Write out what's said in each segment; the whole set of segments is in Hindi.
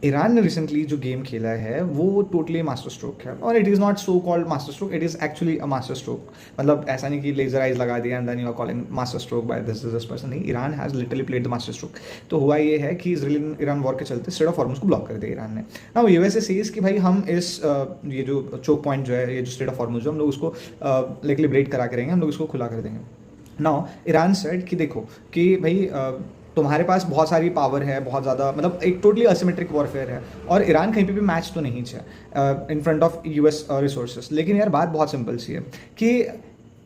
ईरान ने रिसेंटली जो गेम खेला है वो टोटली मास्टर स्ट्रोक है, और it is not so called master stroke, it is actually a master stroke. मतलब ऐसा नहीं कि लेजर आइज लगा दिया and then you are calling master stroke by this person, नहीं, Iran has literally played the master stroke. तो हुआ ये है कि इजराइल ईरान वॉर के चलते स्ट्रेट ऑफ हॉर्मुज को ब्लॉक कर दिया ईरान ने। ना यूएसए सेज कि भाई हम इस ये जो चोक पॉइंट जो है, ये जो स्ट्रेट ऑफ हॉर्मुज है, हम लोग उसको लाइक लिबरेट करा करेंगे, हम लोग इसको खुला कर देंगे। नाउ ईरान सेड कि देखो कि भाई तुम्हारे पास बहुत सारी पावर है, बहुत ज़्यादा, मतलब एक टोटली असिमेट्रिक वॉरफेयर है, और ईरान कहीं पे भी मैच तो नहीं है in front of US resources. लेकिन यार बात बहुत सिंपल सी है कि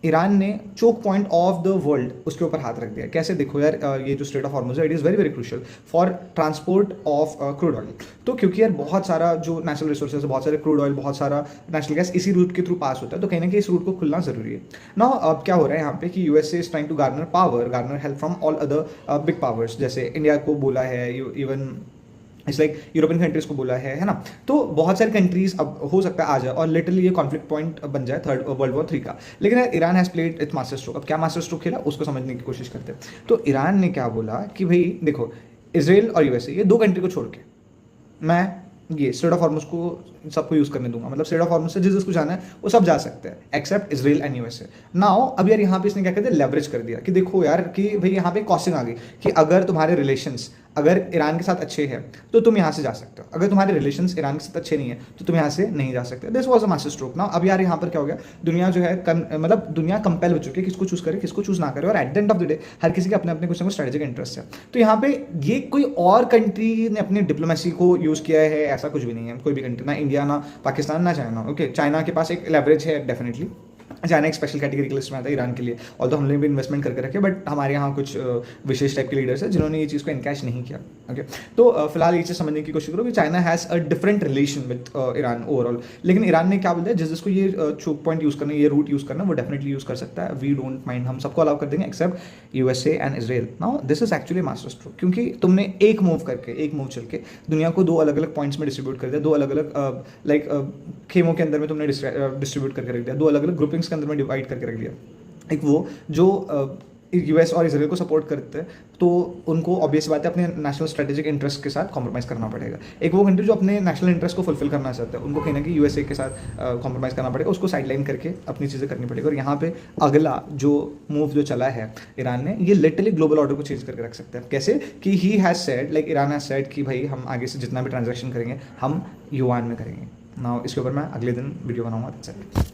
ईरान ने choke point of the world उसके ऊपर हाथ रख दिया। कैसे? देखो यार, ये जो स्ट्रेट ऑफ हॉर्मुज है, it is very very crucial for transport of crude oil. तो क्योंकि यार बहुत सारा जो नेचुरल रिसोर्सेज है, बहुत सारे क्रूड ऑयल, बहुत सारा नेचुरल गैस इसी रूट के थ्रू पास होता है, तो कहीं ना कहीं इस रूट को खुलना जरूरी है ना। अब क्या हो रहा है यहाँ पे कि USA is trying to garner power, garner help from all other big powers, जैसे इंडिया को बोला है, even it's like European countries को बोला है ना। तो बहुत सारी कंट्रीज अब हो सकता है आ जाए और लिटरली ये कॉन्फ्लिक्ट पॉइंट बन जाए थर्ड वर्ल्ड वॉर 3 का। लेकिन Iran has played it's master stroke. अब क्या मास्टर स्ट्रोक खेला उसको समझने की कोशिश करते हैं। तो ईरान ने क्या बोला कि भाई देखो, इसराइल और यूएसए ये 2 कंट्री को छोड़ के मैं ये स्ट्रेट ऑफ हॉर्मुज को सबको यूज करने दूंगा। मतलब स्ट्रेट ऑफ हॉर्मुज से जिसको जाना है वो सब जा सकते हैं except Israel and USA. Now अब यार यहाँ पे इसने क्या कर दिया, लेवरेज कर दिया कि देखो यार कि भाई यहाँ पे कॉस्टिंग आ गई कि अगर तुम्हारे रिलेशंस अगर ईरान के साथ अच्छे हैं तो तुम यहाँ से जा सकते हो, अगर तुम्हारे रिलेशंस ईरान के साथ अच्छे नहीं है तो तुम यहाँ से नहीं जा सकते। This was a master stroke. ना अब यार यहाँ पर क्या हो गया, दुनिया जो है मतलब दुनिया कंपेल हो चुकी है किसको चूज करे किसको चूज ना करे, और at the end of the day हर किसी के अपने अपने कुछ ना कुछ स्ट्रेटेजिक इंटरेस्ट है। तो यहाँ पे ये कोई और कंट्री ने अपनी डिप्लोमेसी को यूज किया है ऐसा कुछ भी नहीं है, कोई भी कंट्री, ना इंडिया, ना पाकिस्तान, ना चाइना। ओके, चाइना के पास एक लेवरेज है डेफिनेटली, चाइना एक स्पेशल कैटेगरी की लिस्ट में आता है ईरान के लिए, और तो हमने भी इन्वेस्टमेंट करके रखे, बट हमारे यहाँ कुछ विशेष टाइप के लीडर्स हैं जिन्होंने ये चीज़ को इनकैश नहीं किया। ओके, तो फिलहाल ये चीज़ समझने की कोशिश करो कि China has a different relation with Iran overall. लेकिन ईरान ने क्या बोल दिया, जिसको ये चोक पॉइंट यूज़ करना, ये रूट यूज़ करना, वो डेफिनेटली यूज़ कर सकता है, वी डोंट माइंड, हम सबको अलाउ कर देंगे except USA and Israel. Now this is actually master stroke, क्योंकि तुमने एक मूव चल के दुनिया को 2 अलग अलग पॉइंट्स में डिस्ट्रीब्यूट कर दिया, 2 अलग अलग लाइक खेमों के अंदर में तुमने डिस्ट्रीब्यूट करके रख दिया, 2 अलग अलग ग्रुपिंग्स के अंदर में डिवाइड करके रख दिया। एक वो जो यूएस और इसराइल को सपोर्ट करते हैं तो उनको ऑब्वियस बात है अपने नेशनल स्ट्रेटेजिक इंटरेस्ट के साथ कॉम्प्रोमाइज़ करना पड़ेगा। एक वो कंट्री जो अपने नेशनल इंटरेस्ट को फुलफिल करना चाहता है, उनको कहीं ना कहीं यूएसए के साथ कॉम्प्रोमाइज़ करना पड़ेगा, उसको साइडलाइन करके अपनी चीज़ें करनी पड़ेगी। और यहाँ पे अगला जो मूव जो चला है ईरान ने, ये लिटरली ग्लोबल ऑर्डर को चेंज करके रख सकते हैं। कैसे कि he has said, like Iran has said कि भाई हम आगे से जितना भी ट्रांजेक्शन करेंगे हम युआन में करेंगे। नाउ इसके ऊपर मैं अगले दिन वीडियो बनाऊंगा।